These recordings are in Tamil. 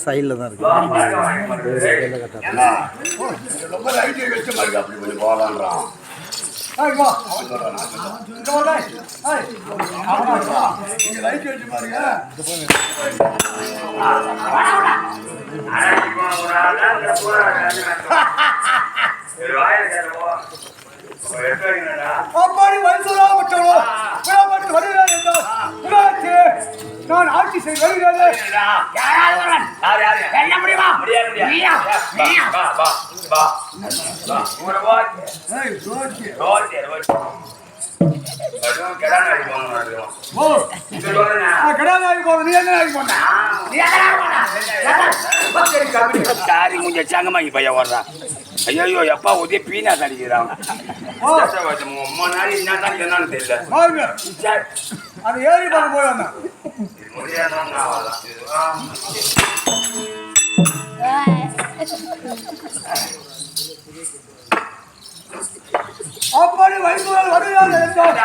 சைடில் தான் இருக்கு. ரொம்ப லைட் வச்ச மாதிரி அப்படி கொஞ்சம் போகலான்றான். நீங்க லைட் வச்சு பாருங்க. நான் ஆட்சி செய்ய வருகிறேன். ஐயோ எப்பா உதய பீனா தடிக்கிறான். என்னன்னு தெரியல. அது ஏறி பார்க்க போய் வந்தேன். அப்படி வைகுவல் வருகிறார் என்றார்.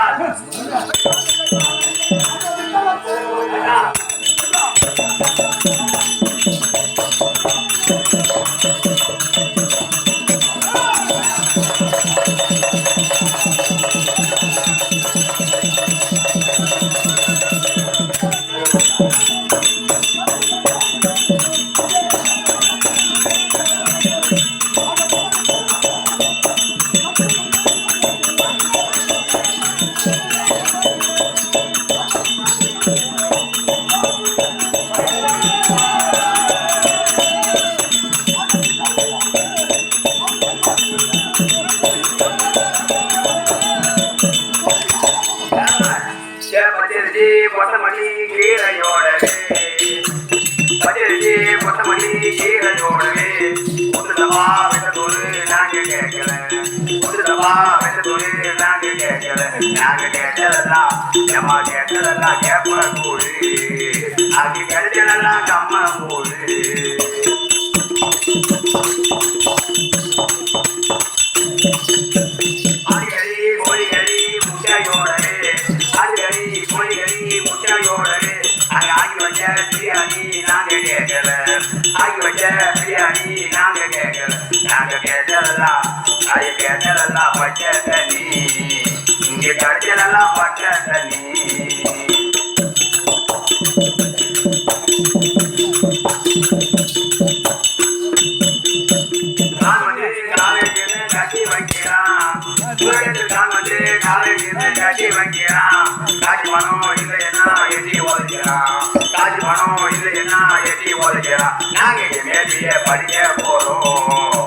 படிக்க போறோம்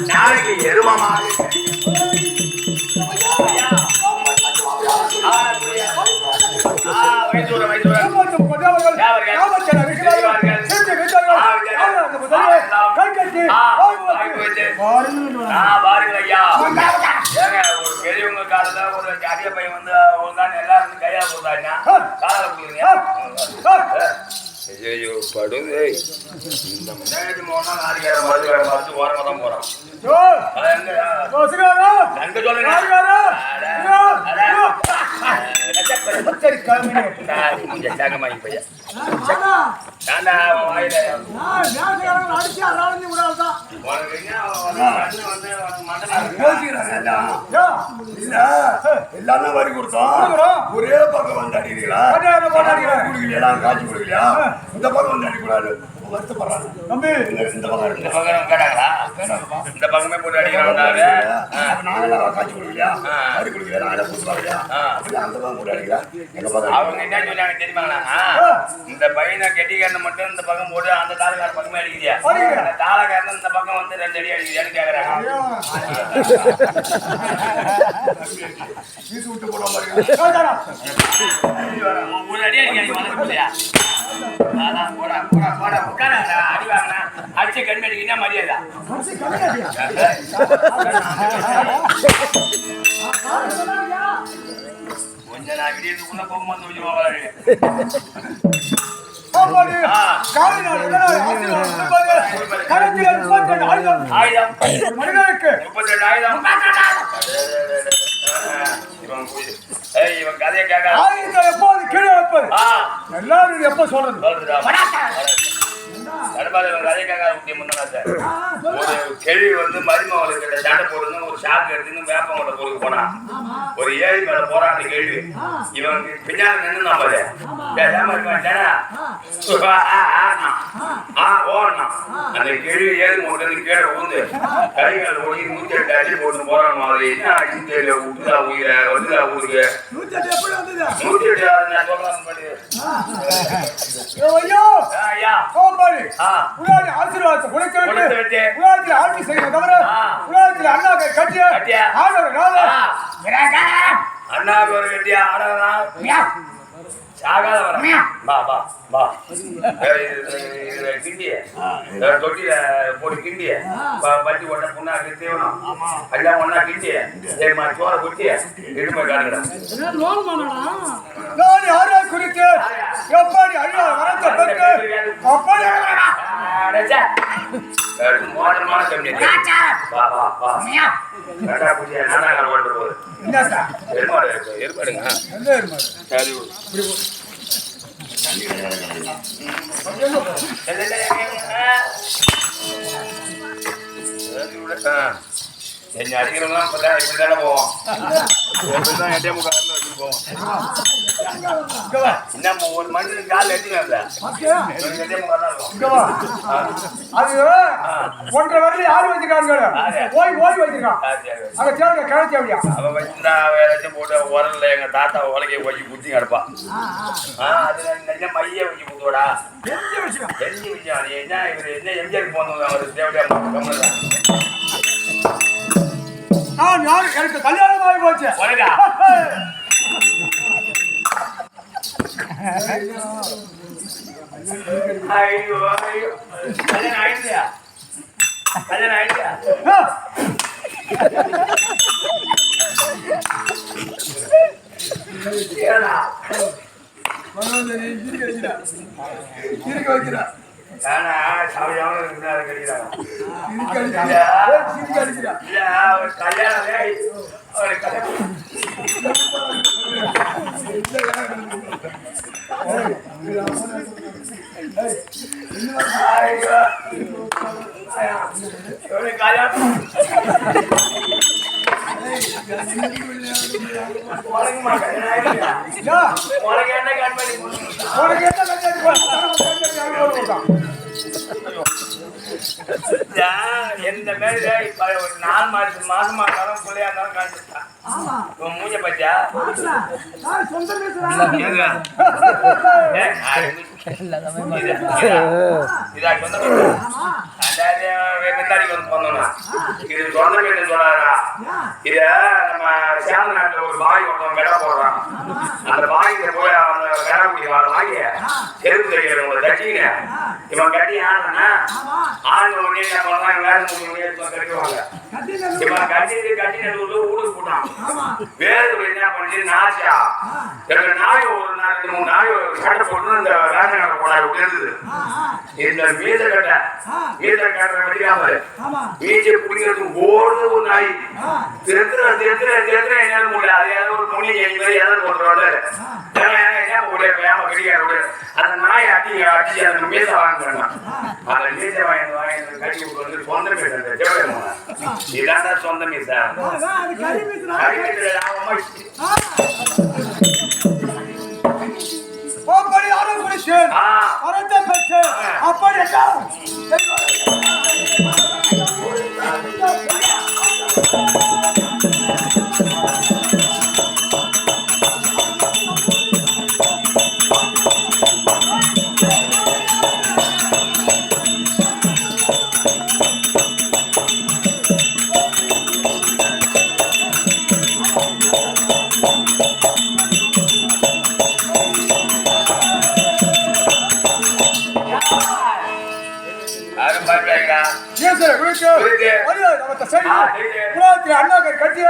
நாளைக்கு எருமமாக பெரியவங்க காலத்துல ஒரு அடிய பையன் வந்து எல்லாரும் கையா போடுறாங்க கால கொடுக்குறீங்க. ஐயோ படுது இந்த முன்னாடி போனா நாளைக்கு மறுத்து ஓரமா தான் போறான். எல்லாரும் வரி கொடுத்தோம். ஒரே பக்கம் வந்து அடிக்கிறீங்களா? குடிக்கலையா? காய்ச்சி குடிக்கலையா? இந்த பக்கம் வந்து அடிக்கூடாது. வருத்தப்படுறாங்க தம்பி. இந்த பக்கம் இந்த பக்கமே போட்டு அடிக்கிறாங்க. நாங்களாம் காய்ச்சி குடிக்கலையா? வரி குடிக்கலையா? நாங்களே கொடுப்பாங்க. அந்த பக்கம் போட்டு அடிக்கிறேன். எங்க பக்கம் அவங்க என்ன சொன்னாங்க தெரியுமாங்களா? இந்த பையனை கெட்டிக்காரன் மட்டும் இந்த பக்கம் போட்டு அந்த தாளக்கார பக்கமே அடிக்கிறியா? அந்த தாளக்காரன் இந்த பக்கம் வந்து 2 அடி அடிக்கிறியான்னு கேக்குறாங்க. விட்டு போட மாதிரி ஒரு அடி அடிக்க போடா போடா போடா உட்கார அடி வாங்கினா அடிச்சு கண்மணிக்கு என்ன மரியாதை? கொஞ்ச நாள் விடியதுக்குள்ள போகும்போது இவன் கதையை கேட்க எப்போது கேட்பது எல்லாரும் எப்ப சொல்றது கேள்வி வந்து மருமகளுக்கு சண்டை போடுறது ஒரு ஷாக் எடுத்துன்னு வேப்பங்கோட பொருள் போனா ஒரு ஏழை மேல போறான் அந்த கேள்வி இவன் பின்னாடி நின்று நம்பது ஓடணும் அந்த கேள்வி ஏழு மூட்டது கீழே ஊந்து கைகள் ஓடி 108 அடி போட்டு போறான் மாதிரி என்ன தெரியல உடுதா உயிர வந்துதா ஊருக்கு 108 நான் சொல்றேன் பண்ணி ஐயோ ஐயா கோபாலி உலகை ஆசீர்வாதத்தை கொடுத்து உலகத்தில் ஆட்சி செய்ய தவிர உலகத்தில் அண்ணாவை கட்டிய ஆடவர் அண்ணாவுக்கு ஒரு கட்டியா ஆடவரா சாகாத வர பா பா பா கிண்டிய தொட்டில போட்டு கிண்டிய பட்டி ஒண்ணா புண்ணாக்கு தீவனம் எல்லாம் ஒண்ணா கிண்டிய சரிமா சோற கொட்டிய இடுமை காட்டுகிறேன் நான் யாரை குறித்து எப்படி அழியா வரத்தை பெற்று அப்படி மோதமான கம்பெனி பா பா பா கட்டா பூஜை நாடகம் ஓட்டு போகுது ஏற்பாடுங்க சரி என்ன அடிக்கிறவங்களாம் இப்படித்தானே போவோம் இன்னும் ஒரு மனுஷனுக்கு கால் எடுத்துக்கல அது 1.5 வரல யாரு வச்சிருக்காங்க ஓய் வச்சிருக்கான் அங்க தேவை கிளச்சி அப்படியா அவன் வச்சிருந்தா வேலைச்சும் போட்டு உரல்ல எங்க தாத்தா உலகைய வச்சு குத்தி கிடப்பான் அது நல்ல மைய வச்சு குத்துவடா தெரிஞ்ச விஷயம் என்ன இவரு என்ன எம்ஜிஆர் போனவங்க அவரு தேவையா நான் யாரு எனக்கு கல்யாணம் ஆகி போச்சு ஐயோ ஐயோ கல்யாணம் ஆயிடுச்சியா எந்த மாதிரி ஒரு 4 மாசமா இருந்தாலும் பிள்ளையா இருந்தாலும் காட்டுட்டான் மூஞ்ச பச்சா இதா இது சொந்த வீட்டு சொல்லாரா இத நம்ம சேந்த நாட்டுல ஒரு பாய் ஒருத்தவங்க விட போடுறான் அந்த பாய்க்கு போய் அந்த விடக்கூடிய வாங்கி தெருவு தெரிகிறவங்களை கட்டிங்க இவன் கட்டி ஆனா ஆளுங்க உடனே வேலை முடியும் கட்டுவாங்க இவன் கட்டி ஊருக்கு போட்டான் வேறு என்ன பண்ணி நாச்சா எனக்கு நாய் ஒரு 2-3 நாய் கட்டை போட்டு இந்த ரேஷன் கடை போனாரு உயர்ந்தது இந்த மீத கட்டை வெடிக்காம மீச்சை பிடிக்கிறதுக்கு ஓடுது ஒரு நாய் திருத்துற என்னால முடியல அது ஏதாவது ஒரு பொண்ணு ஏதாவது கொண்டு அந்த நாயை அடிச்சு அந்த மீச வாங்கினா அந்த மீச வாங்கி கட்டி வந்து சொந்த மீச இதான் சொந்த மீச அப்படி யாரும் குடிச்சு வரத்தை பெற்று அப்படி அண்ணாக்கரை கட்டிய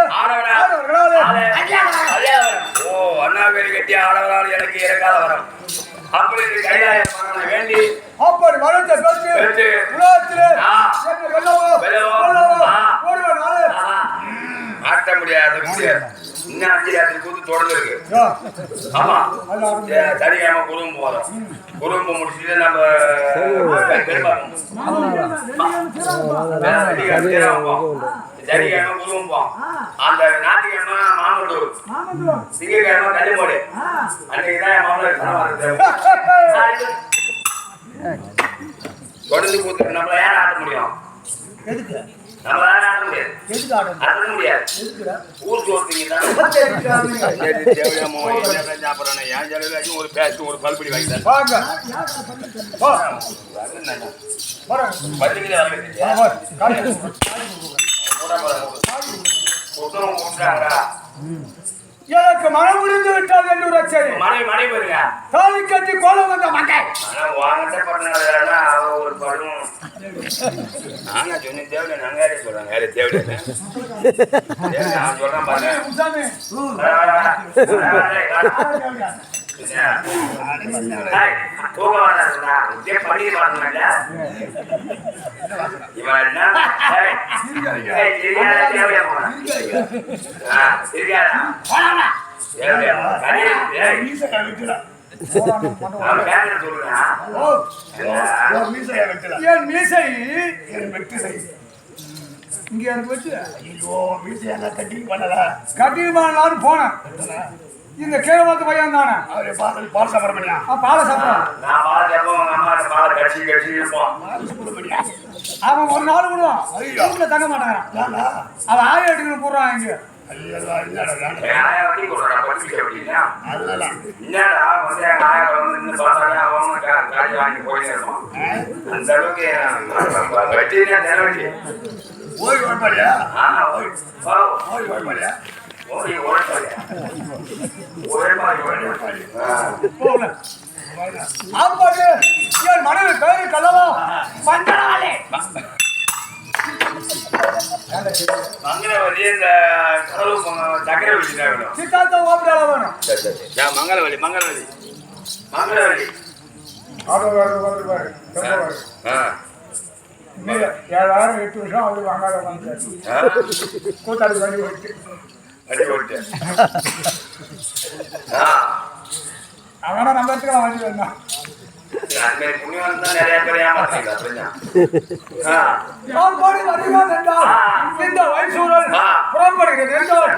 ஆடவரால் எனக்கு இறக்காத வரம் அப்படி கையாய வேண்டி அப்படி வரத்தை பெற்று உலகத்திலே ஆட்ட முடியாது இன்னும் 5 ராத்திரி கூத்து தொடர்ந்து இருக்கு. ஆமா சனிக்கிழமை குருவம் போதும். குருவம் முடிச்சுட்டு நம்ம சனிக்கிழமை குருவம் போவோம். அந்த ஞாயிற்றுக்கிழமை மாமல்லூர், திங்கட்கிழமை கல்லுமோடு. அன்னைக்குதான் மாமல்லூர் தொடர்ந்து கூத்து. நம்மள யாரும் ஆட்ட முடியும்? நம்மளால ஆட முடியாது. ஊர் சோர்த்தீங்கன்னா ஒரு பேச்சு ஒரு பல்படி வாங்கிட்டார். எனக்கு மனம் முடிந்து விட்டால் என்று மனை போயிருங்க. தாலி கட்டி கோலம் வந்த மக்கள் வாங்கிட்ட பண்ணா ஒரு படம் நாங்க சொன்ன தேவையில்லை. நாங்க யாரே சொல்றாங்க யாரே தேவையில்லை. நான் சொல்றேன் பாருங்க. என் மீசை இங்க எனக்கு வச்சு கட்டிங் பண்ணலான்னு போனேன். இந்த கேரளத்து பையன் தானே பால் சாப்பிட பால சாப்பிடுறான். அவன் ஒரு நாள் விடுவான், வீட்டுல தங்க மாட்டான். அவன் ஆய எடுக்கணும் போடுறான். இங்க அந்த அளவுக்கு ஓய்வு வாழ்பாடியா என் மனைவி பேரு கல்லவா மங்களவல்லி. மங்களவல்லி இந்த சக்கரவள்ளி வேணும். சித்தாந்த ஓப்பிடால வேணும். மங்களவல்லி மங்களவல்லி மங்களவல்லி 7,000 8 வருஷம் அது வாங்காத கூத்தாடி பண்ணி போயிட்டு அவனா நம்ம எடுத்துக்கலாம் வண்டி வேணும். இந்த வயசூழல் புறப்படுகிறது என்றால்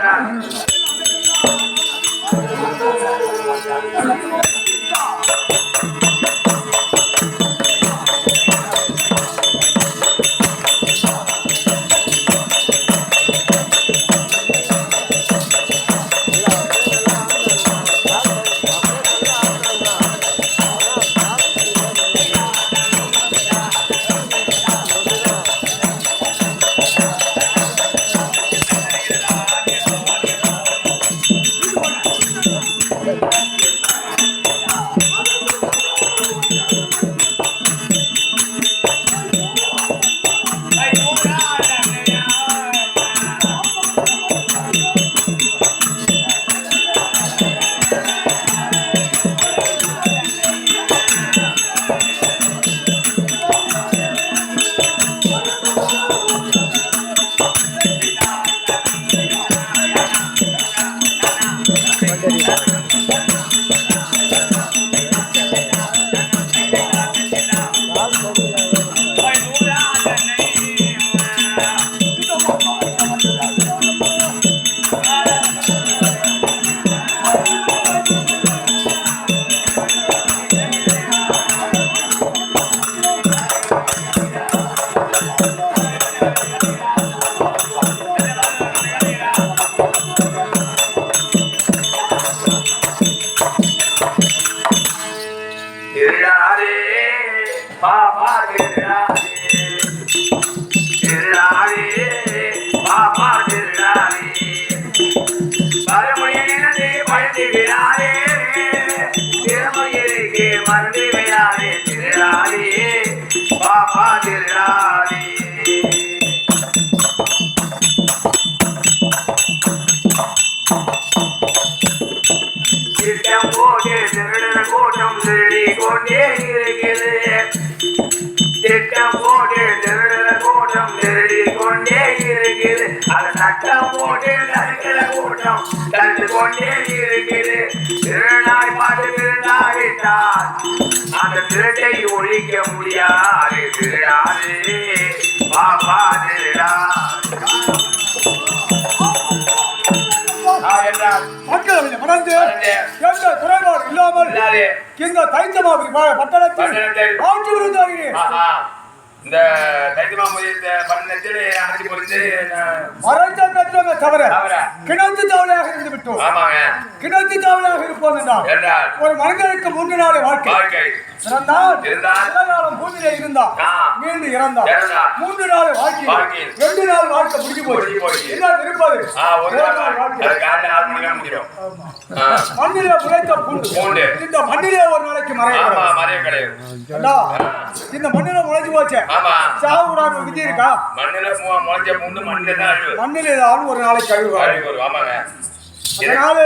திட்டம் போட்டு வருஷம் தந்து கொண்டே இருக்குது. திருநாய் பார்த்து திருநாயிட்டார் அந்த திருட்டை ஒழிக்க முடியாது. திருடாது பாப்பா திருடா மக்கள் மறந்து எந்த குறைபாடு இல்லாமல் இந்த தைத்தமாபுரி பட்டணத்தில் ஆட்சி புரிந்தார்கள். இந்த தைத்தமாபுரி பட்டணத்தில் ஆட்சி புரிந்து மறைந்த பெற்றவங்க தவிர கிணத்து தாவலையாக இருந்து விட்டோம். கிணத்து தாவலையாக இருப்போம் என்றால் ஒரு மனிதனுக்கு 3 நாள் வாழ்க்கை இறந்தால் பூமியிலே இருந்தா மீண்டும் இறந்தார் 3 நாள் வாழ்க்கை 2 நாள் வாழ்க்கை முடிஞ்சு போய் என்ன இருப்பது மண்ணிலே முளைத்த பூண்டு இந்த மண்ணிலே ஒரு நாளைக்கு மறைய கிடையாது. இந்த மண்ணில முளைச்சு போச்சு சாவுடான்னு விதி இருக்கா? மண்ணில முளைச்ச பூண்டு மண்ணிலே ஏதாவது ஒரு நாளைக்கு கழுவுவாங்க. அதனால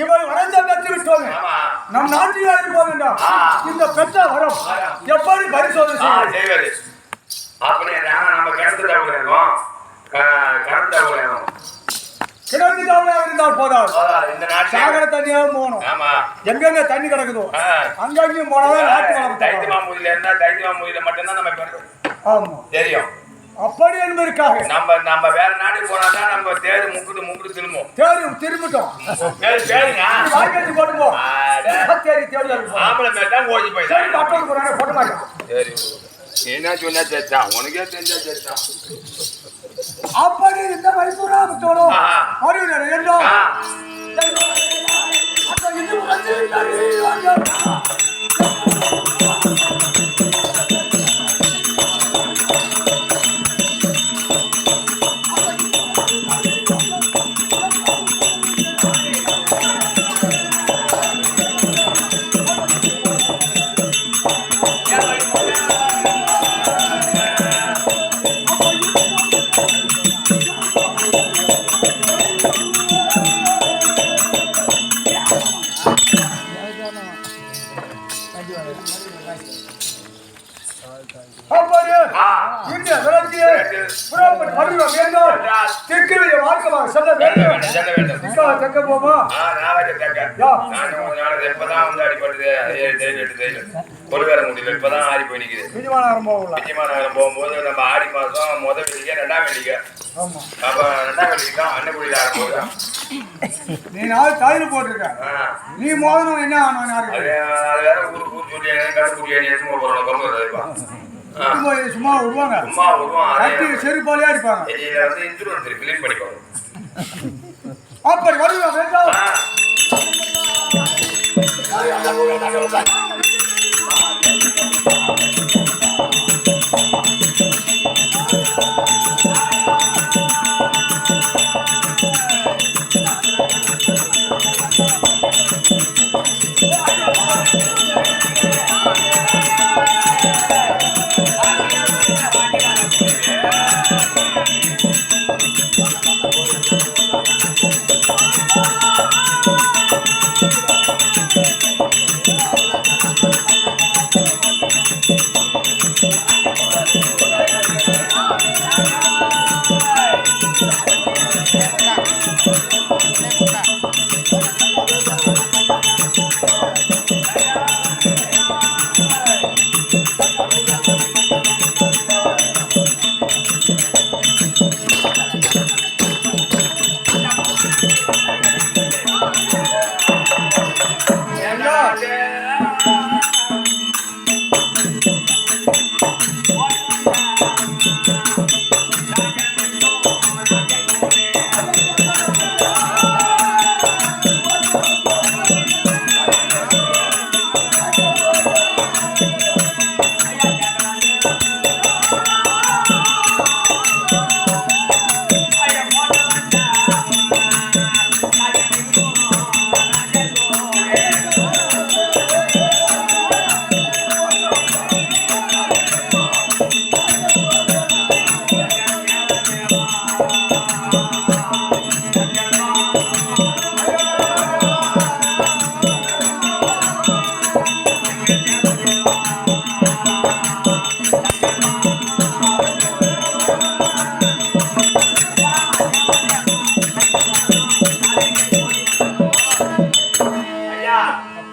இவர் வளர்ந்த பெற்று விட்டோங்க. நம் நாட்டில் இருப்போம் என்றால் இந்த பெற்ற வரம் எப்படி பரிசோதனை செய்வது? அப்படியே நம்ம கிணத்து தகவல் இருக்கும். கிணத்து தகவலாக இருந்தால் போதாது. சாகர தண்ணியாக போகணும். எங்கெங்க தண்ணி கிடக்குதோ அங்கங்கேயும் போனாதான் நாட்டு வளம். தைத்தமாபுரியில இருந்தா தைத்தமாபுரியில மட்டும்தான் நம்ம தெரியும். அப்படி என்பதற்காக நம்ம வேற நாடு போனாதான் நம்ம தேடு முக்குட்டு திரும்பும். திரும்பிட்டோம் போட்டுப்போம். ஆம்பளை மேட்டான் ஓடி போய் போட்ட மாட்டோம். சரி என்ன சொன்னா தெரிச்சான் உனக்கே தெரிஞ்சா தெரிச்சான். அப்படி இந்த வைப்புரா விட்டோம் அறிவினர் என்றோம். இப்பதான் ஆடி போய் நிக்குது. விஜயமாநகரம் போகும்போது நம்ம ஆடி மாசம் முதல் வெள்ளிக்கை 2ஆம் வெள்ளிக்கை அப்ப 2ஆம் வெள்ளிக்கை அன்னக்குடியில ஆரம்பிதான். நீ நாள் தாயில போட்டிருக்க நீ மோதனம் என்ன வேற ஊருக்கு சொல்லி கடுப்புடி சும்மா விடுவாங்க. செருப்பாலே அடிப்பாங்க. கிளீன் பண்ணிக்கோ. அப்படி வருவாங்க.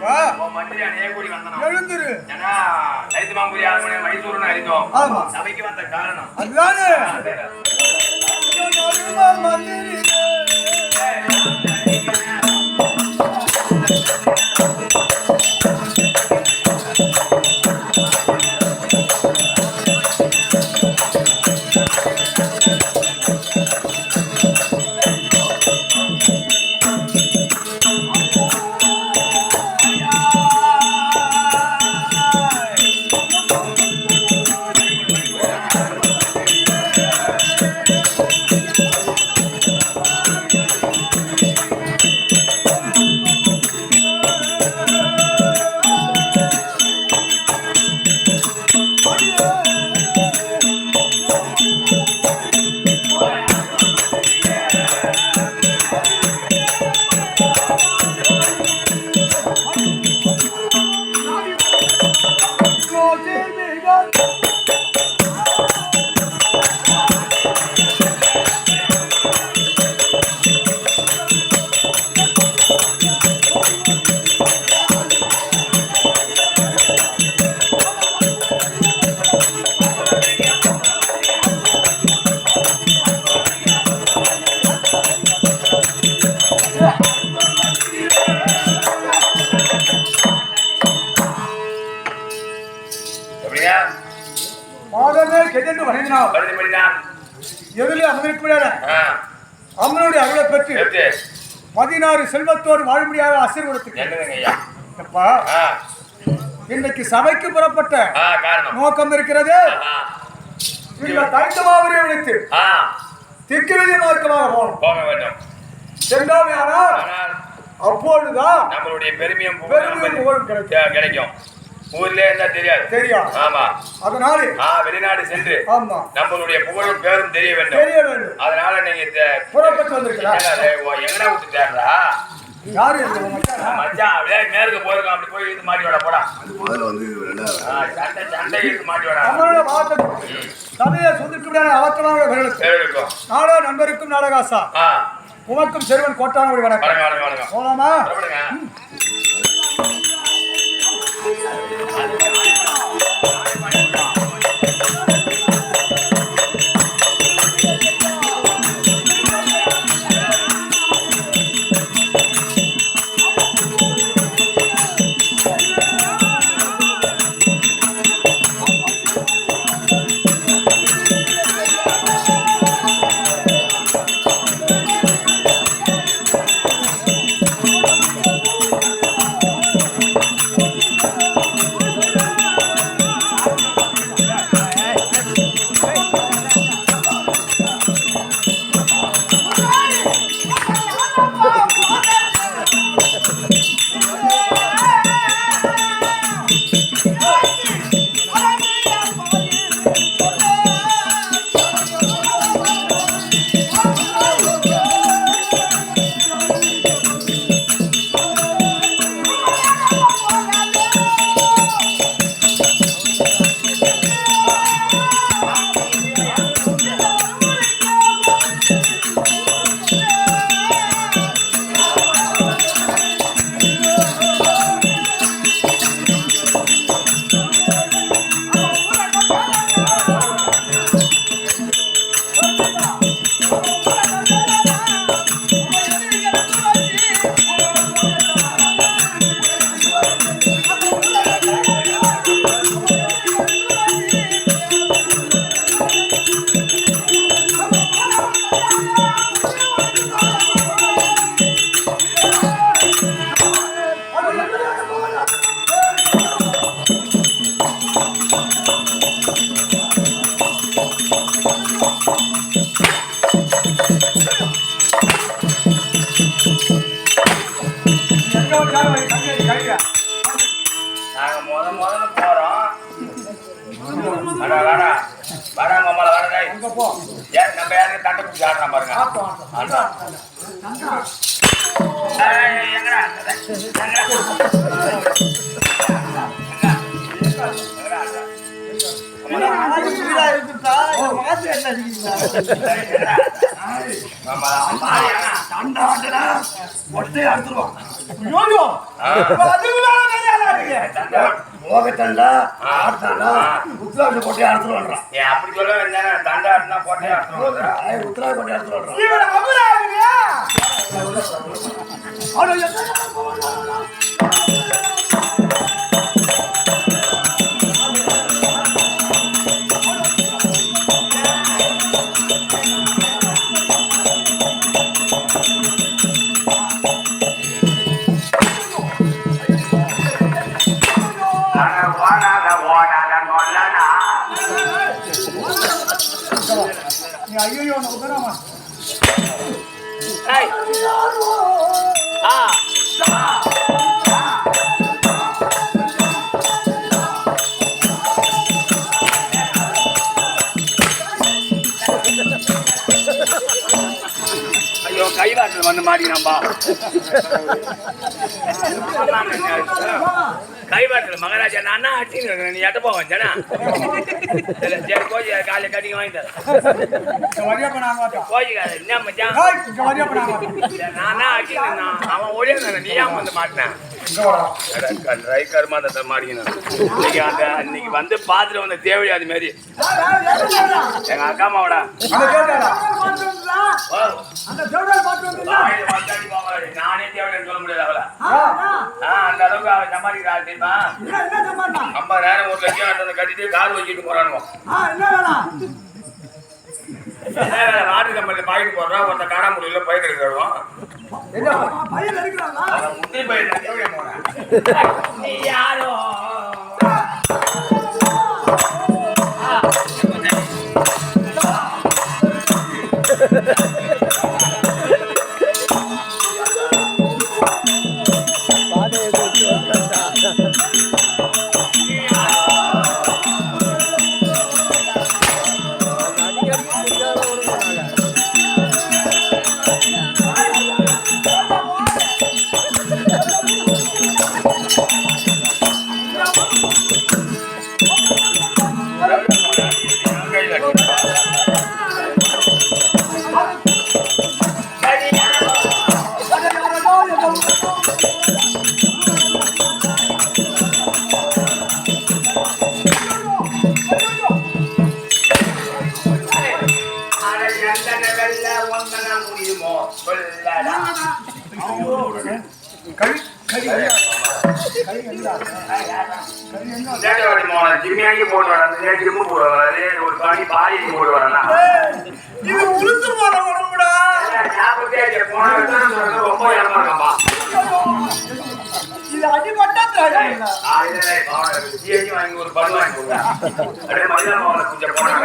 மந்திரி அணைய கூடி வந்தோம். எழுந்துரு. ஏன்னா தைத்தமாம்புரி அரண்மனை மைசூர்னு அறிந்தோம். ஆமா. சபைக்கு வந்த காரணம் அதுதானே அம்மனுடைய அருளை பெற்று 16 செல்வத்தோடு வாழ முடியாத ஆசீர்வாதத்துக்கு இன்னைக்கு சபைக்கு புறப்பட்ட நோக்கம் இருக்கிறது. தனித்தமாவரை விடுத்து திக்கு மார்க்கமாக போக வேண்டும். சென்றோமையானால் அப்பொழுதுதான் நம்மளுடைய பெருமையும் புகழும் கிடைக்கும். ஊர்ல இருந்தா தெரியாது. ஆமா. அதனால வெளிநாடு சென்று நம்மளுடைய புகழும் பேரும் தெரிய வேண்டும். அதனால நீங்க புறப்பட்டு வந்திருக்கலாம். எங்கடா விட்டு தேடுறா? யாரு மச்சான் மேற்கு போயிருக்கோம். அப்படி போய் இது மாட்டி விட போடா. சண்டை இழுத்து மாட்டி விட சபையை சொந்திருக்கும் அவற்றமாக நாடோ நண்பருக்கும் நாடகாசா உமக்கும் செல்வன் கோட்டான வணக்கம். போலாமா? ஒட்டை அடுத்துருவான். அதுக்குதான் கையாளாதீங்க. போகத்தண்டா ஆடுத்தாண்டா உத்தராட்சி போட்டி அறுத்துட்டு வர்றான். அப்படி சொல்ல வேண்டிய தண்டா ஆடுனா போட்டே அறுத்துட்டு உத்தராட்சி போட்டி அறுத்துட்டு வர்றான். இவன் அமராதியா ஐயோ நோக்கறாமா ஐயோ கைவாட்டில் வந்து மாட்டினாம்பா கைவாட்டில் மகாராஜா நான் அடிச்சு நீ எட்ட போவேன் ஜனா சரி கோஜி காலையில் கட்டிங்க வாங்கி தரேன் கோஜிக்கார என்ன மச்சான் நானா அடிச்சு அவன் ஒரே நீ ஏன் வந்து மாட்டினேன் கருமாந்தத்தை மாட்டிக்கணும் இன்னைக்கு வந்து பார்த்துட்டு வந்த தேவையா அது மாதிரி எங்க அக்கா அம்மாவோட நானே தேவையான சொல்ல முடியாது அவளை அந்த அளவுக்கு அவன் சம்பாதிக்கிறாள் தெரியுமா 50,000 1 லட்சம் கட்டிட்டு கார் வச்சுட்டு போறானுங்க வாட்டர் கம்பெனில பாயிட்டு போடுறான் ஒருத்த காண முடியல பயிர் எடுக்கிறோம் முந்தி பயிர் தேவையா போறேன் நீ யாரோ ஜிம்மியாங்கி போட்டு வராங்க ஜிம்மு போடுவாங்க ஒரு பாடி பாடி போட்டு வரானா இது உளுந்து போன உடம்புடா ரொம்ப இறமாட்டா இது அடிபட்டா வாங்கி ஒரு பல் வாங்கி கொடுங்க மதியம் கொஞ்சம் போனாங்க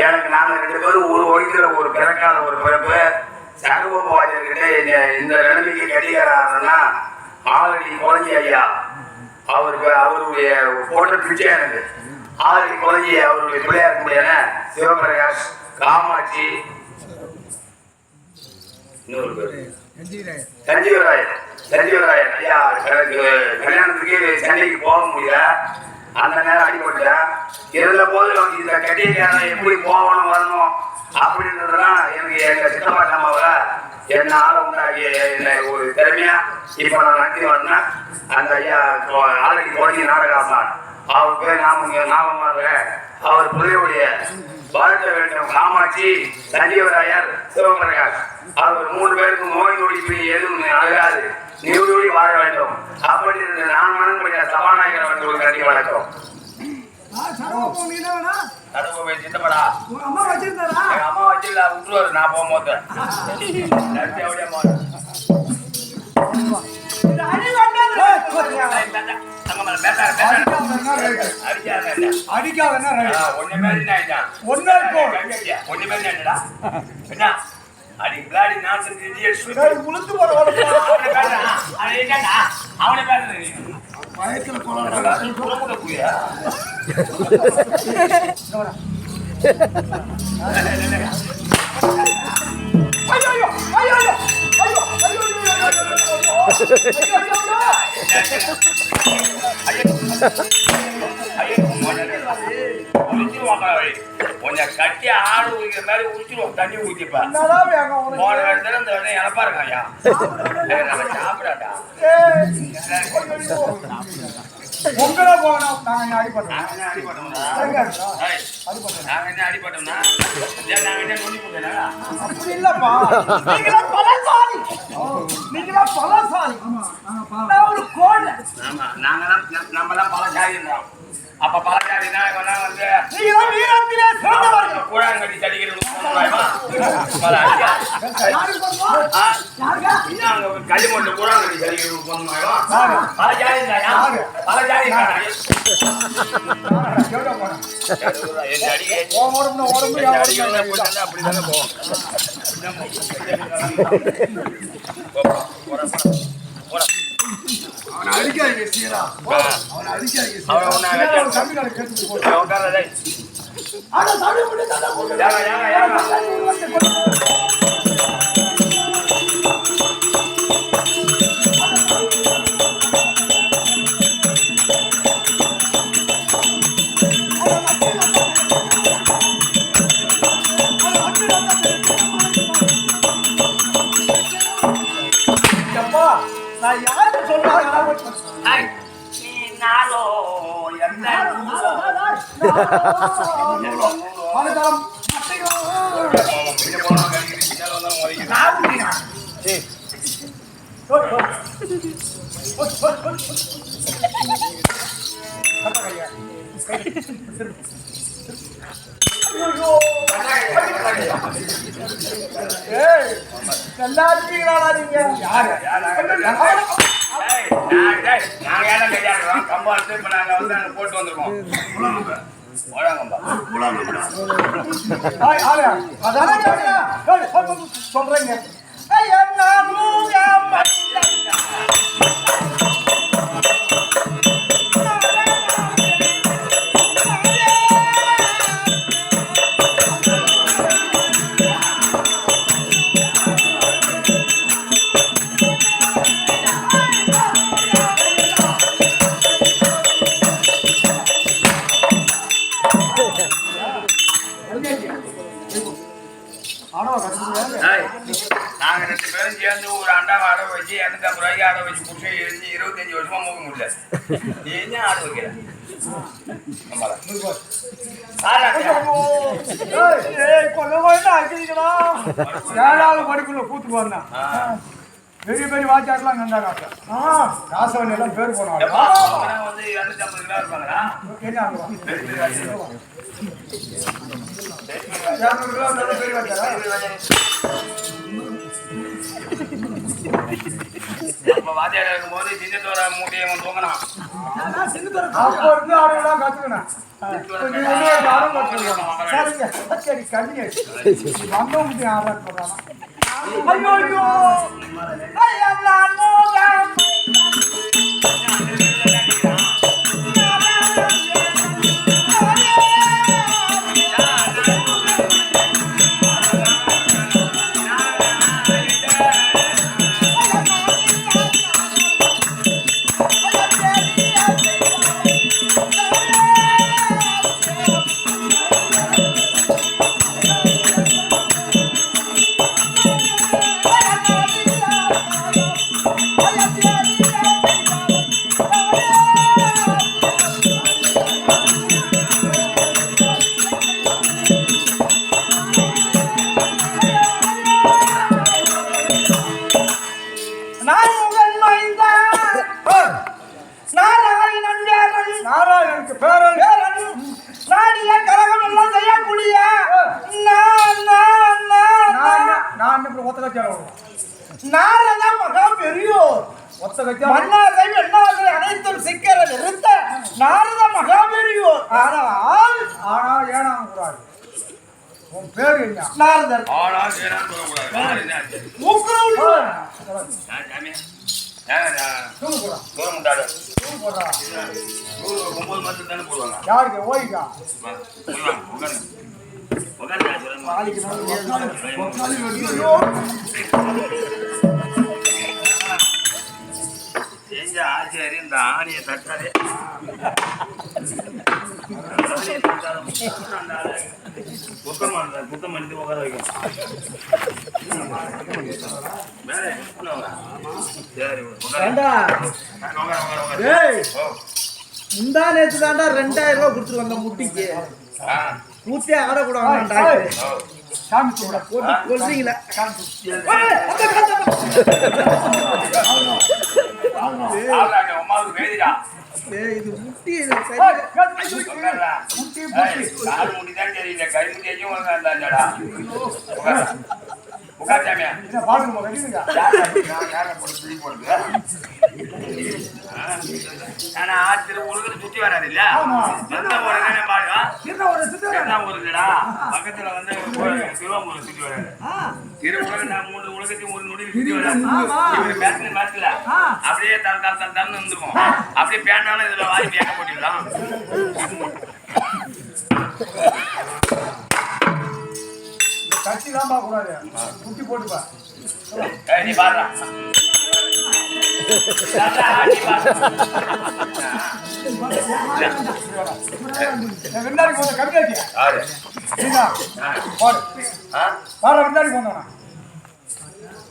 எனக்கு நாங்க 2 பேரும் ஒரு ஒழிக்கிற ஒரு பிறக்காத ஒரு பிறப்பு சர்வபாஜர்கிட்ட இந்த நிலைமைக்கு கடிகாரன்னா ஆல்ரெடி குழந்தை ஐயா அவருடைய போட்ட பிச்சை எனக்கு ஆல்ரெடி குழந்தை அவருடைய பிள்ளையா இருக்க முடியாத சிவபிரகாஷ் காமாட்சி இன்னொரு பேரு சஞ்சீவராயன் ஐயா எனக்கு கல்யாணத்துக்கு சென்னைக்கு போக முடியல அந்த நேரம் அடிபட்டா இருந்த போது இந்த கட்டியக்காரன் எப்படி போகணும் வரணும் அப்படின்றதுலாம் எனக்கு எங்க சித்தப்பாட்டம்மாவை என்ன ஆளை உண்டாக்கி என்ன ஒரு திறமையா இப்ப நான் நடத்தி வரேன்னா அந்த ஐயா ஆல்ரெடி குழந்தை நாடகம் அவர் பேர் நாமமாக அவர் பிள்ளையுடைய வாழ்த்த வேண்டும் காமாட்சி சஞ்சீவராயர் சிவபிரகாஷ் அவர் 3 பேருக்கும் நோய் நொடிக்கு எதுவும் ஆகாது நீடோடி வாழ வேண்டும் அப்படி நான் மனமுடைய சபாநாயகர் அவர்களுக்கு நன்றி வணக்கம். சித்தப்படா அம்மா வச்சிருந்தா விட்டுருவாரு நான் போகும்போது கொஞ்சம் கட்டி ஆடு ஊதிக்கிற மாதிரி ஊற்றிடுவோம் தண்ணி ஊற்றிப்பா போன இடத்துல இந்த இழப்பா இருக்காயா சாப்பிடாட்டா பொங்கலா போகணும் நாங்க அடிப்பட்டோம் நாங்க என்ன அடிப்பட்டோம்னா நாங்க என்ன நொண்டி போட்டா அப்படி இல்லப்பா நீங்களா பலசாலி ஒரு கோடை ஆமா நாங்கெல்லாம் நம்மலாம் பலசாலி இருந்தோம் அப்ப பலசாலினா இவனா வந்து நீங்க வீரத்திலே சிறந்தவர்கள் கூழாங்கடி தடிக்கிறது களிமண்ணு கூழாங்கடி தடிக்கிறது பலசாலி பலசாலி அப்படிதானே போவோம் அவனை அடிக்காதீங்க சீரா அவனை அடிக்காதீங்க நான் யாருக்கு சொல்றாங்க நல்லா இருக்கீங்களா நீங்க யாரு நாங்க ஏன் கையாடுறோம் கம்பா எடுத்து இப்ப நாங்க வந்து அங்க போட்டு வந்திருக்கோம் சொல்றீங்க நாங்க 2 பேரும் சேர்ந்து ஒரு அண்டாவை அடை வச்சு 250 ரூபாய்க்கு அடை வச்சு குடிச்சு 25 வருஷமா மூக்க முடியல என்ன ஆடு வைக்கிற படிப்புல கூத்து போனா பெரிய பெரிய வாச்சாக்கெல்லாம் கண்டாங்க ராசவன் எல்லாம் பேர் போனாங்க வந்து 250 கிலோ இருப்பாங்களா வாத்தியார் இருக்கும்போது சின்னத்தோட மூட்டையை தூங்கணும் அப்போ இருந்து ஆடுலாம் கத்துக்கணும் சரி கண்ணி வந்தவங்க ஆறாம் சொல்றாங்க Yeah. நாரத மகா பெரியோர் மன்னாதை வெண்ணாதை அனைத்தும் சிக்கர நிறுத்த நாரத மகா பெரியோர். ஆனால் ஏனாம் கூடாது. உன் பேர் என்ன? நாரதர். யாருக்கு ஓய்கா ஆச்சரி இந்த ஆணியை தட்டாதே குத்தம் பண்ணி உட்கார வைக்கும். முந்தா நேற்று தாண்டா 2000 ரூபாய் கொடுத்துட்டு வந்த முட்டிக்கு ஊத்தே ஆடக்கூடாது. சாமி கூட போட்டு கொல்றீங்களா? இது முட்டி சுத்தி வராது இல்ல பக்கத்துல வந்து திருவாமூர் சுத்தி வராது. மூன்று உலகத்தையும் ஒரு நொடியில் சுத்தி வராது. மேட்ச்ல அப்படியே தன் வந்துருக்கும். அப்படியே பேண்டாலும் இதுல வாரி பேக்க போட்டிடலாம். கட்சி தான் பார்க்க கூடாது. குட்டி போட்டுப்பா. நீ பாடுறா வெண்டாடி போன கவிதாச்சி பாடு பாட வெண்டாடி போனா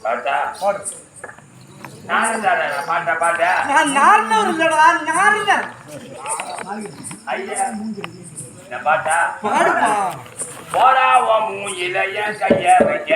பாட்டா பாடு. பாட்டா பாட்டா நான் நார்னர் இல்லடா, நார்னர். ஐயா பாட்டா பாடுப்பா. போடா மூயில என் கைய வைக்க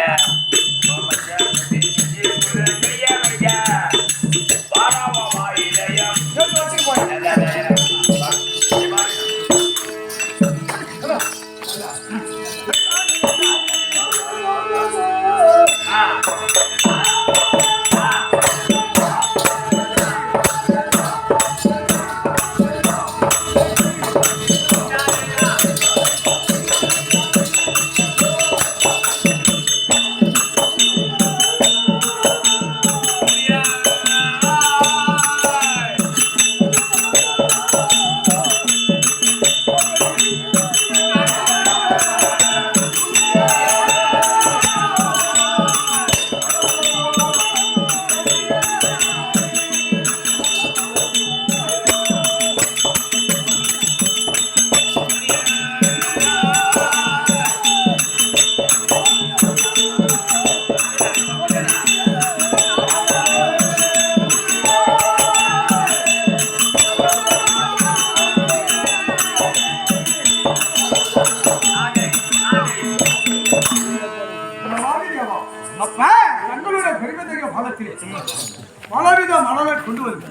பலவித மலரை கொண்டு வந்து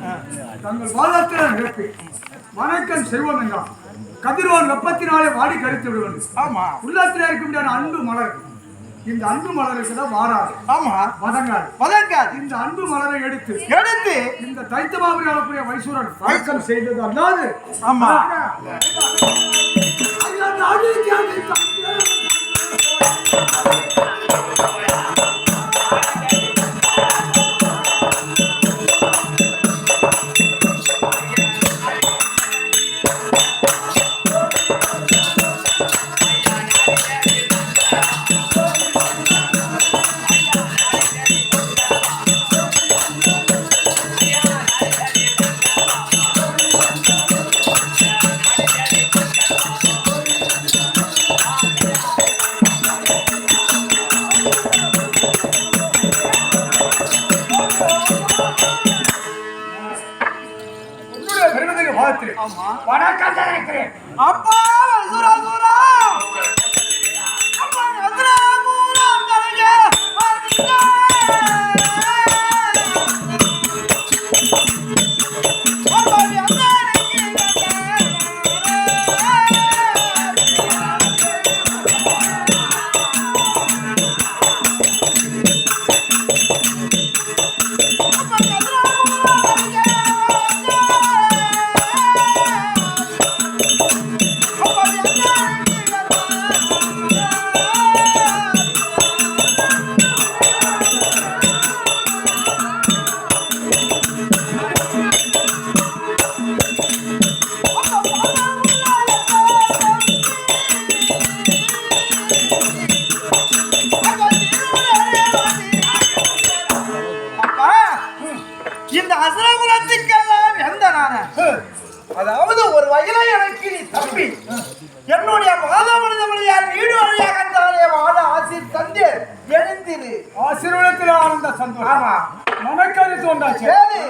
தங்கள் வாதத்தில் நிரப்பி வணக்கம் செய்வோம் என்றால் கதிரவன் வெப்பத்தினாலே வாடி கழித்து விடுவது. ஆமா, உள்ளத்தில் இருக்க முடியாத அன்பு மலர். இந்த அன்பு மலருக்கு தான் வாராது. ஆமா, வதங்காது வதங்காது. இந்த அன்பு மலரை எடுத்து இந்த தைத்தமாபுரி அளப்புடைய வைசூரன் வணக்கம் செய்தது அல்லாது. ஆமா, வணக்கம் தெரிவிக்கிறேன். அப்பா சுரா சுரா அப்பா சுரா சுரா கரங்க அதாவது ஒரு வகையில எனக்கு நீ தம்பி என்னுடைய மாதாமனிதமணியார் வீடு வழியாக கண்டாலே வாழ ஆசிர் தந்தே எழுந்திரு ஆசீர்வாதத்தில் ஆனந்த சந்தோஷம். ஆமா மனக்கரு தோண்டாச்சு. சரி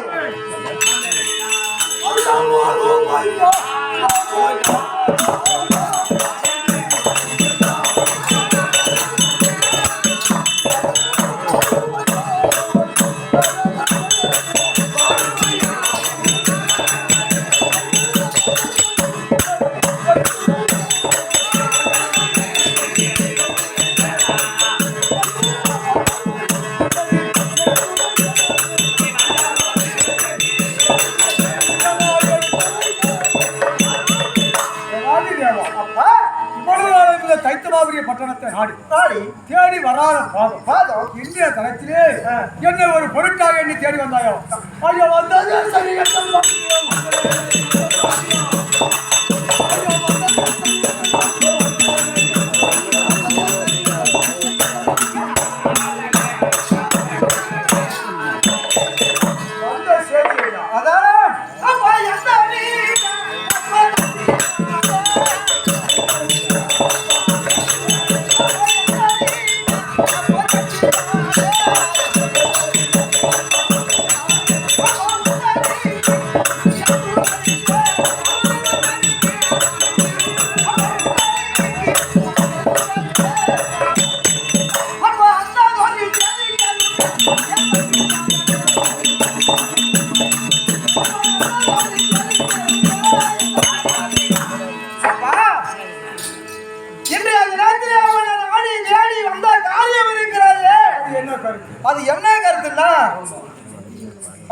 தைத்தமாபுரிய பட்டணத்தை நாடி நாடி தேடி வராத பாதம் பாதம் இந்திய தளத்திலே என்ன ஒரு பொருட்டாக எண்ணி தேடி வந்தாயோ ஐயோ வந்தது சரி அது என்ன கருத்துன்னா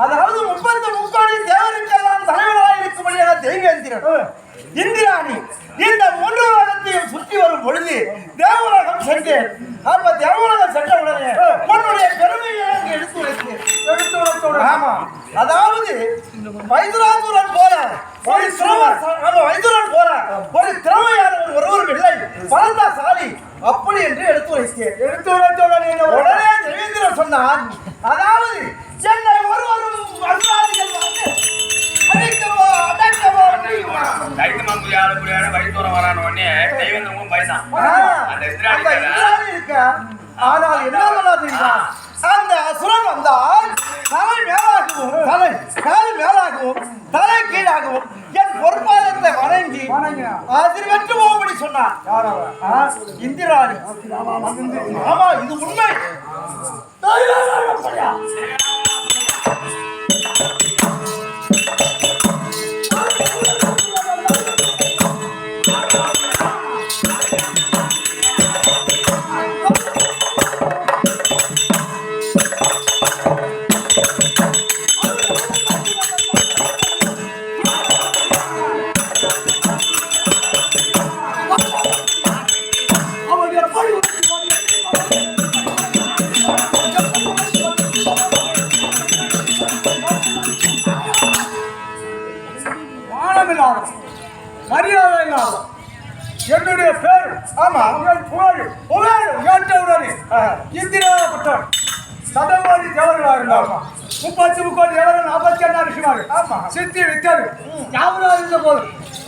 அதாவது 30 முக்கோடி தேவருக்கெல்லாம் தலைவராக இருக்கும்படியான தெய்வேந்திரன் இந்திராணி இந்த 3 உலகத்தையும் சுற்றி வரும் பொழுது தேவலோகம் சென்றேன். அப்ப தேவலோகம் சென்ற உடனே உன்னுடைய பெருமையை எடுத்து வைத்தேன். ஆமா அதாவது வைதுராசுரன் போல ஒரு வைதுரன் போல ஒரு திறமையானவர் ஒருவரும் இல்லை பலந்தாசாலி அப்படி என்று எடுத்து வைத்தேன். உடனே தேவேந்திரன் சொன்னான் அதாவது என்னை ஒருவரும் அசுராதிகள் வந்து அடைக்கவோ அடக்கவோ ஆனால் என்ன தெரியுமா அந்த அசுரன் வந்தால் தலை மேலாகவும் தலை கீழாகவும் என் பொறுப்பாளத்தை வணங்கி அதில் வென்று போகும்படி சொன்னான். இந்திராணி. ஆமா இது உண்மை. மரியாதை இல்லாத என்னுடைய பேர் ஆமா புகழ் கேட்டவுடனே இந்திராபட்டர் சதவாதி தேவர்களாக இருந்தார். 30 முக்கோடி தேவர்கள் 42 ரிஷிமார்கள். ஆமா சித்தி வித்தர் யாவரா இருந்த போது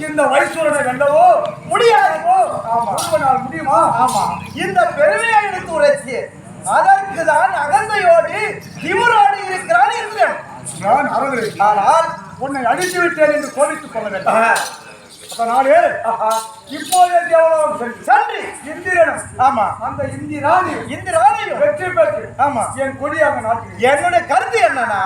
இந்த வைசூரனை வெல்லவோ முடியாதோ. ஆமா நாள் முடியுமா? ஆமா இந்த பெருமையை எடுத்து உரைச்சி அதற்கு தான் அகந்தையோடு திமுறாடி இருக்கிறான் இருக்கிறேன். நான் அறவில்லை. ஆனால் உன்னை அடித்து விட்டேன் என்று கோபித்துக் கொள்ள வேண்டும். அதனாலே இப்போதே தேவலோகம் சென்று இந்திரனும் ஆமா அந்த இந்திராணியும் வெற்றி பெற்று ஆமா என் கொடியாக நாட்டு. என்னுடைய கருத்து என்னன்னா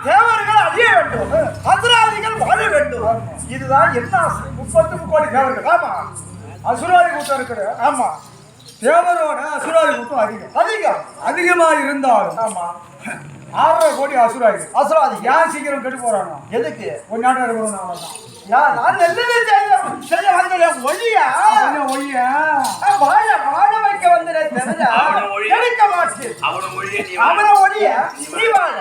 தேவர்கள் அழிய வேண்டும், அசுராதிகள் வாழ வேண்டும். இதுதான் என்ன 30 முக்கோடி தேவர்கள். ஆமா அசுராதி கூட்டம் இருக்குது. ஆமா தேவரோட அசுராதி கூட்டம் அதிகமாக இருந்தாலும் ஆமா 6.5 கோடி அசுராதி ஏன் சீக்கிரம் கெட்டு போறானோ எதுக்கு கொஞ்சம் இருக்கணும். நான் நல்லது செய்ய வந்தேன் ஒழியா வாழ வைக்க வந்தேன் எடுக்க மாட்டேன். அவனை ஒழிய நீ வாழ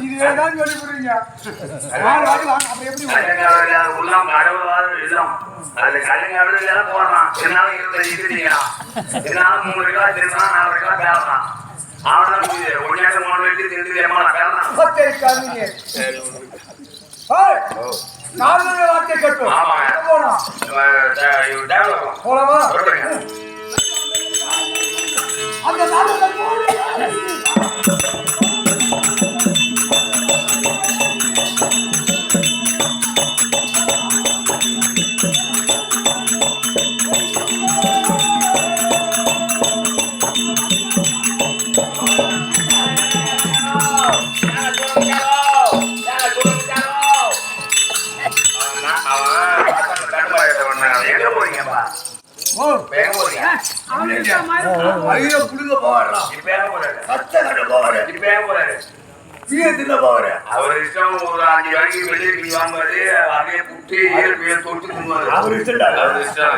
இதுதான் சொல்லி புரியுங்க. அப்ப எப்படி உள்ளம் கடவுள் இல்லம் அது கலைஞர் போடுறான். என்னால 3 ரூபா திருந்தான் 4 ரூபா பேசுறான். அவனா ஒன்னாக 3 வெட்டி திண்டு பேசுறான். வார்த்தை கேட்போம். போலாமா? அந்த அவர் இஷ்டம் ஒரு 5 வரைக்கும் வெளியே வாங்குவாரு. அதே புட்டு தொட்டு தின்னுவாரு. அவர் இஷ்டம்.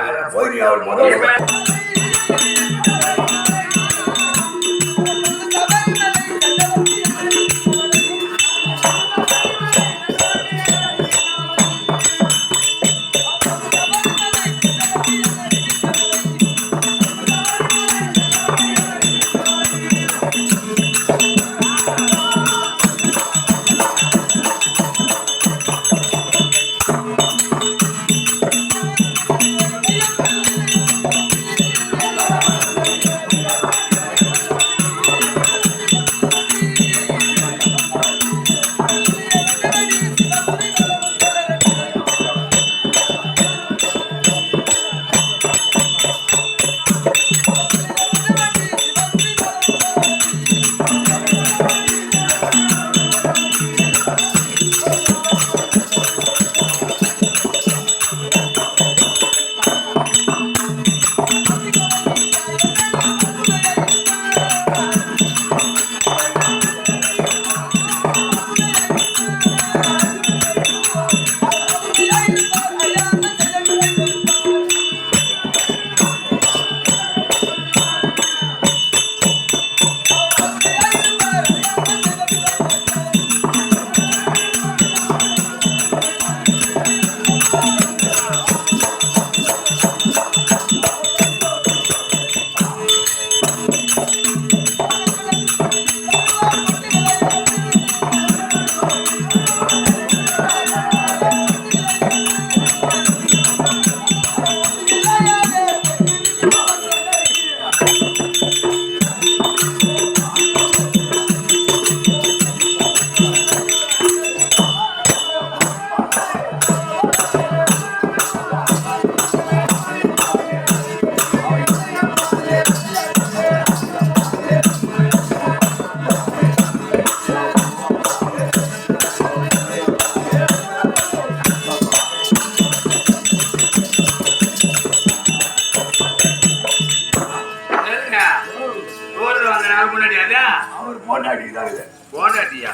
போண்டாட்டியா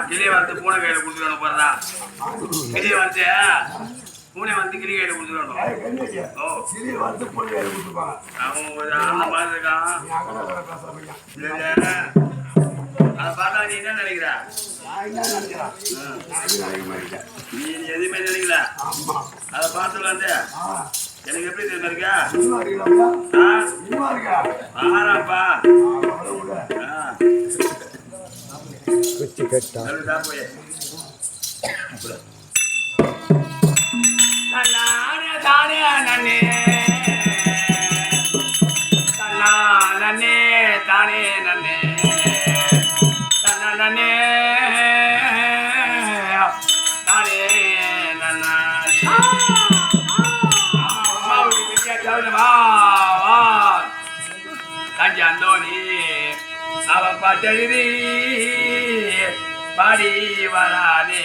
கிளியை வந்து பூனை கையில கொடுத்துடணும். போறதா கிளியை வந்து பூனை வந்து கிளி கையில கொடுத்துடணும். அவன் ஒரு ஆள் மாதிரி இருக்கான். அதை பார்த்தா நீ என்ன நினைக்கிற? நீ எதுவுமே நினைக்கல. அதை பார்த்து வந்து எனக்கு எப்படி தெரியுமா இருக்கா? ஆறாப்பா தானே நன்னே நன்னே தானே நன்னே நன்னே தானே நன்னானே தஞ்சி அந்தோணி அவ பாட்டெழுதி பாடி வரானே